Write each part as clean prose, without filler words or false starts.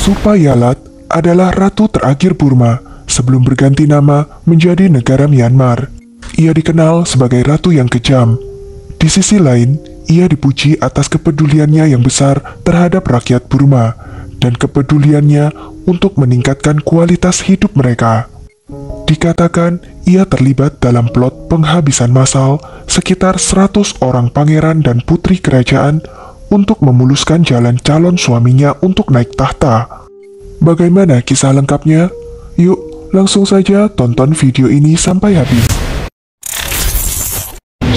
Supayalat adalah ratu terakhir Burma sebelum berganti nama menjadi negara Myanmar. Ia dikenal sebagai ratu yang kejam. Di sisi lain, ia dipuji atas kepeduliannya yang besar terhadap rakyat Burma dan kepeduliannya untuk meningkatkan kualitas hidup mereka. Dikatakan ia terlibat dalam plot penghabisan massal sekitar 100 orang pangeran dan putri kerajaan untuk memuluskan jalan calon suaminya untuk naik tahta. Bagaimana kisah lengkapnya? Yuk, langsung saja tonton video ini sampai habis.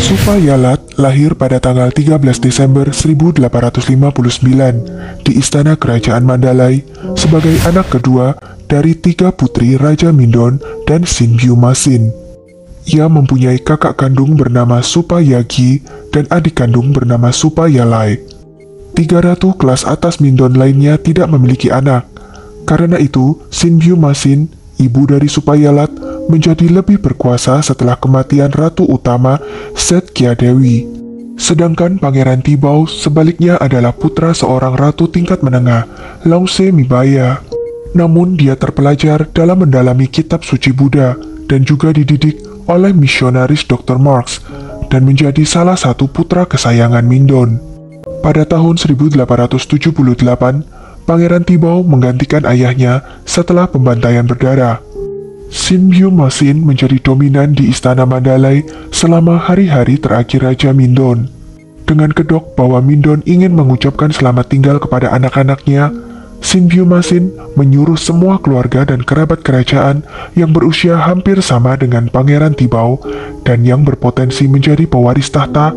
Supayalat lahir pada tanggal 13 Desember 1859 di Istana Kerajaan Mandalay sebagai anak kedua dari 3 putri Raja Mindon dan Sinbyu Masin. Ia mempunyai kakak kandung bernama Supayagi dan adik kandung bernama Supayalai. 3 ratu kelas atas Mindon lainnya tidak memiliki anak. Karena itu, Sinbyu Masin, ibu dari Supayalat, menjadi lebih berkuasa setelah kematian ratu utama Setkia Dewi. Sedangkan Pangeran Tibau sebaliknya adalah putra seorang ratu tingkat menengah, Lause Mibaya. Namun dia terpelajar dalam mendalami kitab suci Buddha dan juga dididik oleh misionaris Dr. Marx dan menjadi salah satu putra kesayangan Mindon. Pada tahun 1878, Pangeran Tibau menggantikan ayahnya setelah pembantaian berdarah. Sinbyu Masin menjadi dominan di Istana Mandalay selama hari-hari terakhir Raja Mindon. Dengan kedok bahwa Mindon ingin mengucapkan selamat tinggal kepada anak-anaknya, Sinbyu Masin menyuruh semua keluarga dan kerabat kerajaan yang berusia hampir sama dengan Pangeran Tibau dan yang berpotensi menjadi pewaris tahta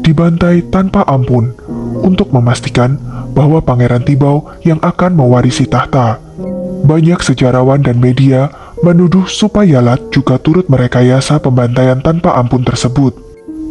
dibantai tanpa ampun untuk memastikan bahwa Pangeran Tibau yang akan mewarisi tahta. Banyak sejarawan dan media menuduh Supayalat juga turut merekayasa pembantaian tanpa ampun tersebut.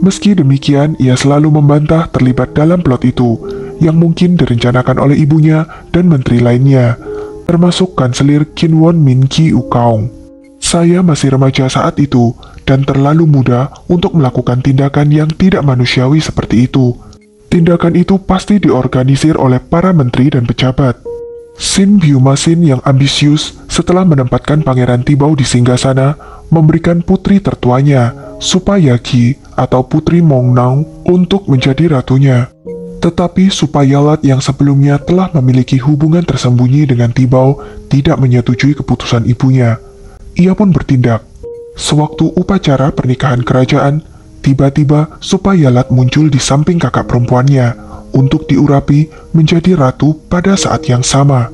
Meski demikian, ia selalu membantah terlibat dalam plot itu, yang mungkin direncanakan oleh ibunya dan menteri lainnya, termasuk kanselir Kinwon Min Ki Ukaung. Saya masih remaja saat itu, dan terlalu muda untuk melakukan tindakan yang tidak manusiawi seperti itu. Tindakan itu pasti diorganisir oleh para menteri dan pejabat. Sinbyu Masin yang ambisius setelah menempatkan Pangeran Tibau di singgasana memberikan putri tertuanya, Supayagi atau Putri Mongnau untuk menjadi ratunya. Tetapi Supayalat yang sebelumnya telah memiliki hubungan tersembunyi dengan Tibau tidak menyetujui keputusan ibunya. Ia pun bertindak. Sewaktu upacara pernikahan kerajaan, tiba-tiba Supayalat muncul di samping kakak perempuannya untuk diurapi menjadi ratu pada saat yang sama,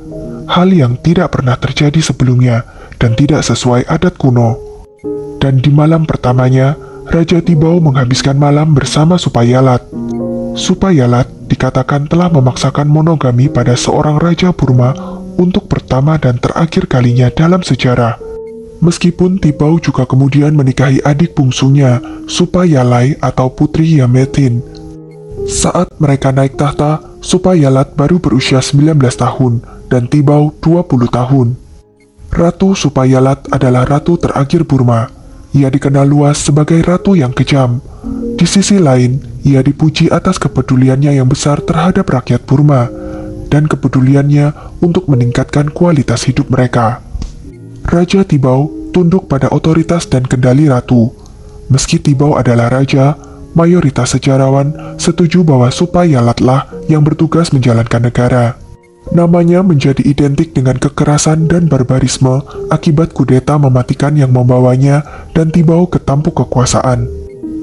hal yang tidak pernah terjadi sebelumnya dan tidak sesuai adat kuno. Dan di malam pertamanya, Raja Tibau menghabiskan malam bersama Supayalat. Supayalat dikatakan telah memaksakan monogami pada seorang Raja Burma untuk pertama dan terakhir kalinya dalam sejarah. Meskipun Tibau juga kemudian menikahi adik bungsunya, Supayalai atau Putri Yametin. Saat mereka naik tahta, Supayalat baru berusia 19 tahun dan Tibau 20 tahun. Ratu Supayalat adalah ratu terakhir Burma. Ia dikenal luas sebagai ratu yang kejam. Di sisi lain, ia dipuji atas kepeduliannya yang besar terhadap rakyat Burma dan kepeduliannya untuk meningkatkan kualitas hidup mereka. Raja Tibau tunduk pada otoritas dan kendali ratu. Meski Tibau adalah raja, mayoritas sejarawan setuju bahwa Supayalatlah yang bertugas menjalankan negara. Namanya menjadi identik dengan kekerasan dan barbarisme akibat kudeta mematikan yang membawanya dan Tibau ke tampuk kekuasaan.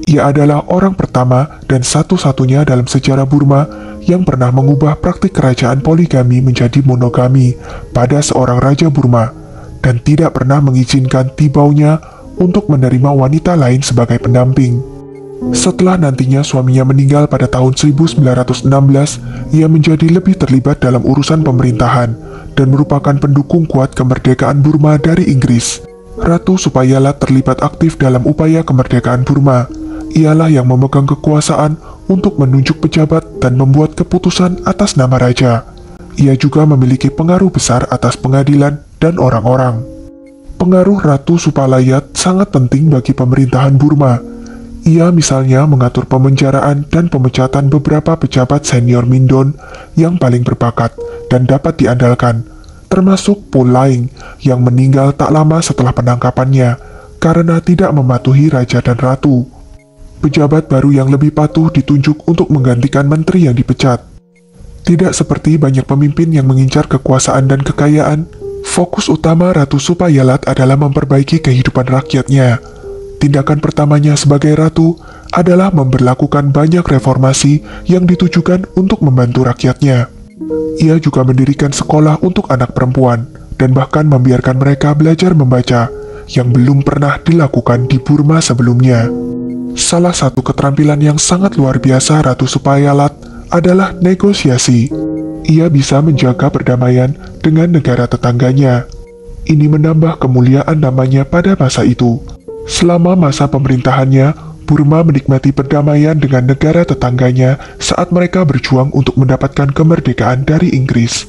Ia adalah orang pertama dan satu-satunya dalam sejarah Burma yang pernah mengubah praktik kerajaan poligami menjadi monogami pada seorang raja Burma dan tidak pernah mengizinkan Tibaunya untuk menerima wanita lain sebagai pendamping. Setelah nantinya suaminya meninggal pada tahun 1916, ia menjadi lebih terlibat dalam urusan pemerintahan dan merupakan pendukung kuat kemerdekaan Burma dari Inggris. Ratu Supayalat terlibat aktif dalam upaya kemerdekaan Burma. Ialah yang memegang kekuasaan untuk menunjuk pejabat dan membuat keputusan atas nama raja. Ia juga memiliki pengaruh besar atas pengadilan dan orang-orang. Pengaruh Ratu Supayalat sangat penting bagi pemerintahan Burma. Ia misalnya mengatur pemenjaraan dan pemecatan beberapa pejabat senior Mindon yang paling berbakat dan dapat diandalkan, termasuk Pu Laing yang meninggal tak lama setelah penangkapannya karena tidak mematuhi raja dan ratu. Pejabat baru yang lebih patuh ditunjuk untuk menggantikan menteri yang dipecat. Tidak seperti banyak pemimpin yang mengincar kekuasaan dan kekayaan, fokus utama Ratu Supayalat adalah memperbaiki kehidupan rakyatnya. Tindakan pertamanya sebagai ratu adalah memberlakukan banyak reformasi yang ditujukan untuk membantu rakyatnya. Ia juga mendirikan sekolah untuk anak perempuan dan bahkan membiarkan mereka belajar membaca yang belum pernah dilakukan di Burma sebelumnya. Salah satu keterampilan yang sangat luar biasa Ratu Supayalat adalah negosiasi. Ia bisa menjaga perdamaian dengan negara tetangganya. Ini menambah kemuliaan namanya pada masa itu. Selama masa pemerintahannya, Burma menikmati perdamaian dengan negara tetangganya saat mereka berjuang untuk mendapatkan kemerdekaan dari Inggris.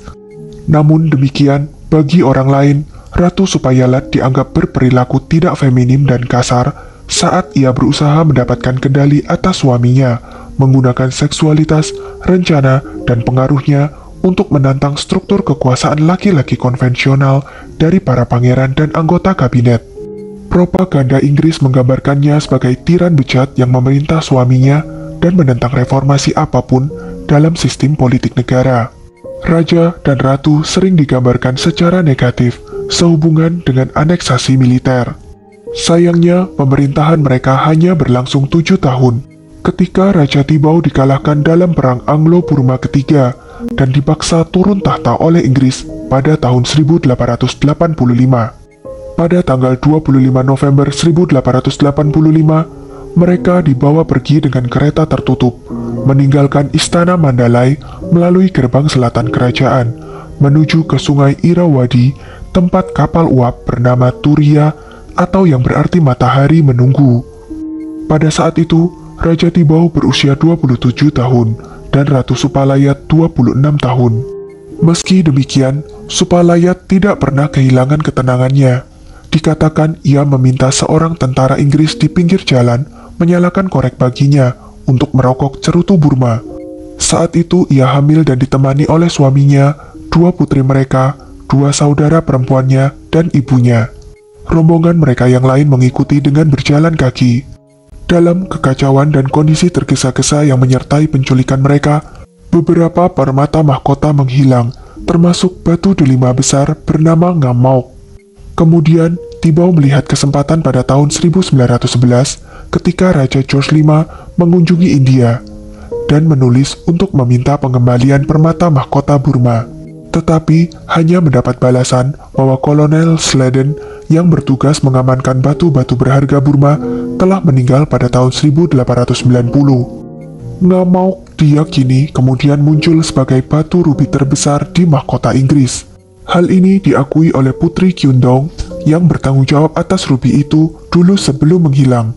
Namun demikian, bagi orang lain, Ratu Supayalat dianggap berperilaku tidak feminim dan kasar saat ia berusaha mendapatkan kendali atas suaminya, menggunakan seksualitas, rencana, dan pengaruhnya untuk menantang struktur kekuasaan laki-laki konvensional dari para pangeran dan anggota kabinet. Propaganda Inggris menggambarkannya sebagai tiran bejat yang memerintah suaminya dan menentang reformasi apapun dalam sistem politik negara. Raja dan ratu sering digambarkan secara negatif sehubungan dengan aneksasi militer. Sayangnya, pemerintahan mereka hanya berlangsung 7 tahun ketika Raja Tibau dikalahkan dalam Perang Anglo-Burma ketiga dan dipaksa turun tahta oleh Inggris pada tahun 1885. Pada tanggal 25 November 1885, mereka dibawa pergi dengan kereta tertutup, meninggalkan istana Mandalay melalui gerbang selatan kerajaan, menuju ke sungai Irrawaddy, tempat kapal uap bernama Turia atau yang berarti matahari menunggu. Pada saat itu, Raja Tibau berusia 27 tahun dan Ratu Supayalat 26 tahun. Meski demikian, Supayalat tidak pernah kehilangan ketenangannya. Dikatakan ia meminta seorang tentara Inggris di pinggir jalan menyalakan korek baginya untuk merokok cerutu Burma. Saat itu ia hamil dan ditemani oleh suaminya, 2 putri mereka, 2 saudara perempuannya, dan ibunya. Rombongan mereka yang lain mengikuti dengan berjalan kaki. Dalam kekacauan dan kondisi tergesa-gesa yang menyertai penculikan mereka, beberapa permata mahkota menghilang, termasuk batu delima besar bernama Ngamauk. Kemudian, Tibau melihat kesempatan pada tahun 1911 ketika Raja George V mengunjungi India dan menulis untuk meminta pengembalian permata mahkota Burma. Tetapi hanya mendapat balasan bahwa Kolonel Sladen yang bertugas mengamankan batu-batu berharga Burma telah meninggal pada tahun 1890. Ngamauk diyakini kemudian muncul sebagai batu rubi terbesar di mahkota Inggris. Hal ini diakui oleh Putri Kyundong yang bertanggung jawab atas rubi itu dulu sebelum menghilang.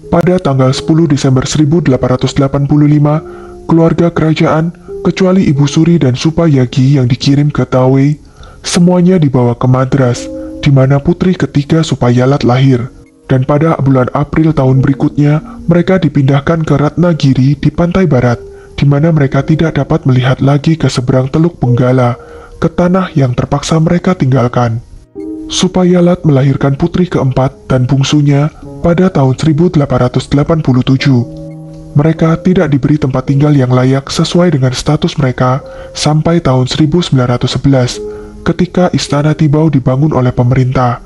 Pada tanggal 10 Desember 1885, keluarga kerajaan, kecuali Ibu Suri dan Supayagi yang dikirim ke Tawai, semuanya dibawa ke Madras, di mana putri ketiga Supayalat lahir. Dan pada bulan April tahun berikutnya, mereka dipindahkan ke Ratnagiri di pantai barat, di mana mereka tidak dapat melihat lagi ke seberang Teluk Benggala, ke tanah yang terpaksa mereka tinggalkan. Supayalat melahirkan putri keempat dan bungsunya pada tahun 1887. Mereka tidak diberi tempat tinggal yang layak sesuai dengan status mereka sampai tahun 1911, ketika Istana Tibau dibangun oleh pemerintah.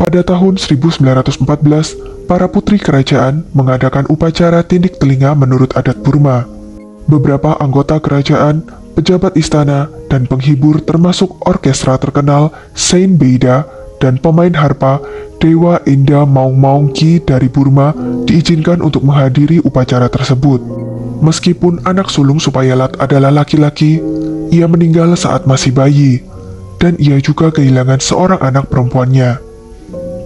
Pada tahun 1914, para putri kerajaan mengadakan upacara tindik telinga menurut adat Burma. Beberapa anggota kerajaan, pejabat istana, dan penghibur termasuk orkestra terkenal Saint Beida dan pemain harpa Dewa Indah Maung Maung Ki dari Burma diizinkan untuk menghadiri upacara tersebut. Meskipun anak sulung Supayalat adalah laki-laki, ia meninggal saat masih bayi, dan ia juga kehilangan seorang anak perempuannya.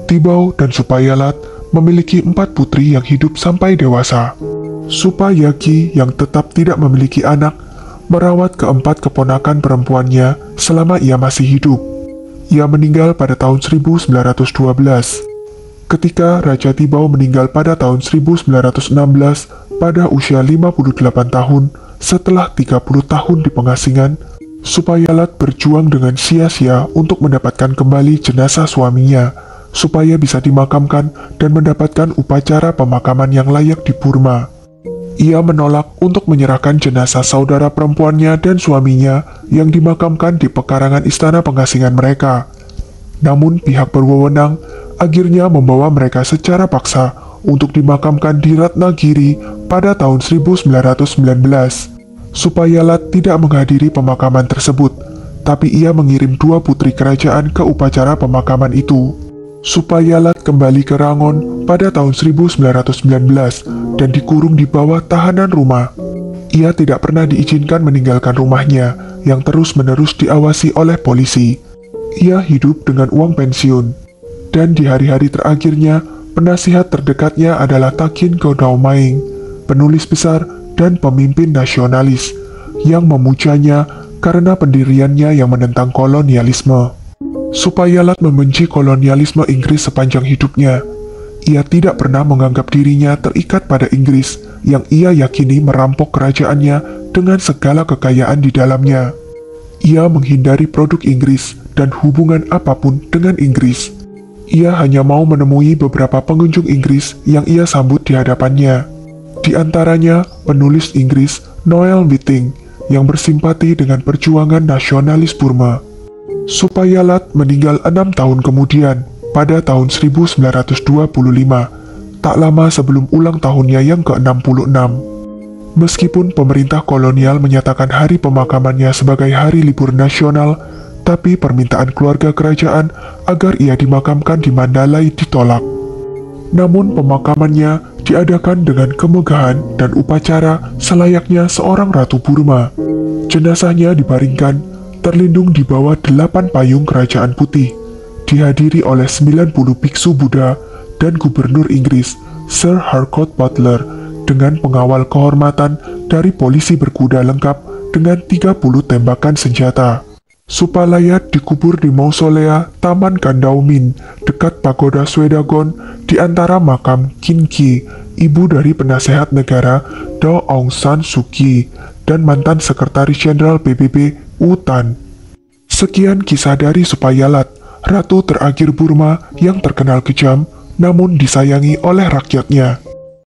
Tibau dan Supayalat memiliki 4 putri yang hidup sampai dewasa. Supayagi yang tetap tidak memiliki anak merawat keempat keponakan perempuannya selama ia masih hidup. Ia meninggal pada tahun 1912. Ketika Raja Tibau meninggal pada tahun 1916 pada usia 58 tahun setelah 30 tahun di pengasingan, Supayalat berjuang dengan sia-sia untuk mendapatkan kembali jenazah suaminya, supaya bisa dimakamkan dan mendapatkan upacara pemakaman yang layak di Burma. Ia menolak untuk menyerahkan jenazah saudara perempuannya dan suaminya yang dimakamkan di pekarangan istana pengasingan mereka. Namun pihak berwenang akhirnya membawa mereka secara paksa untuk dimakamkan di Ratnagiri pada tahun 1919. Supayalat tidak menghadiri pemakaman tersebut, tapi ia mengirim 2 putri kerajaan ke upacara pemakaman itu. Supayalat kembali ke Rangon pada tahun 1919 dan dikurung di bawah tahanan rumah. Ia tidak pernah diizinkan meninggalkan rumahnya yang terus-menerus diawasi oleh polisi. Ia hidup dengan uang pensiun. Dan di hari-hari terakhirnya, penasihat terdekatnya adalah Takin Godaumaing, penulis besar dan pemimpin nasionalis, yang memujanya karena pendiriannya yang menentang kolonialisme. Supayalat membenci kolonialisme Inggris sepanjang hidupnya. Ia tidak pernah menganggap dirinya terikat pada Inggris yang ia yakini merampok kerajaannya dengan segala kekayaan di dalamnya. Ia menghindari produk Inggris dan hubungan apapun dengan Inggris. Ia hanya mau menemui beberapa pengunjung Inggris yang ia sambut di hadapannya. Di antaranya penulis Inggris Noel Whiting yang bersimpati dengan perjuangan nasionalis Burma. Supayalat meninggal 6 tahun kemudian, pada tahun 1925, tak lama sebelum ulang tahunnya yang ke-66. Meskipun pemerintah kolonial menyatakan hari pemakamannya sebagai hari libur nasional, tapi permintaan keluarga kerajaan agar ia dimakamkan di Mandalay ditolak. Namun pemakamannya diadakan dengan kemegahan dan upacara selayaknya seorang ratu Burma. Jenazahnya dibaringkan terlindung di bawah 8 payung kerajaan putih, dihadiri oleh 90 biksu Buddha dan gubernur Inggris Sir Harcourt Butler dengan pengawal kehormatan dari polisi berkuda lengkap dengan 30 tembakan senjata. Supayalat dikubur di Mausolea Taman Kandaumin dekat Pagoda Swedagon di antara makam Kinki, ibu dari penasehat negara Daw Aung San Suu Kyi dan mantan sekretaris jenderal PBB U Thant. Sekian kisah dari Supayalat, ratu terakhir Burma yang terkenal kejam namun disayangi oleh rakyatnya.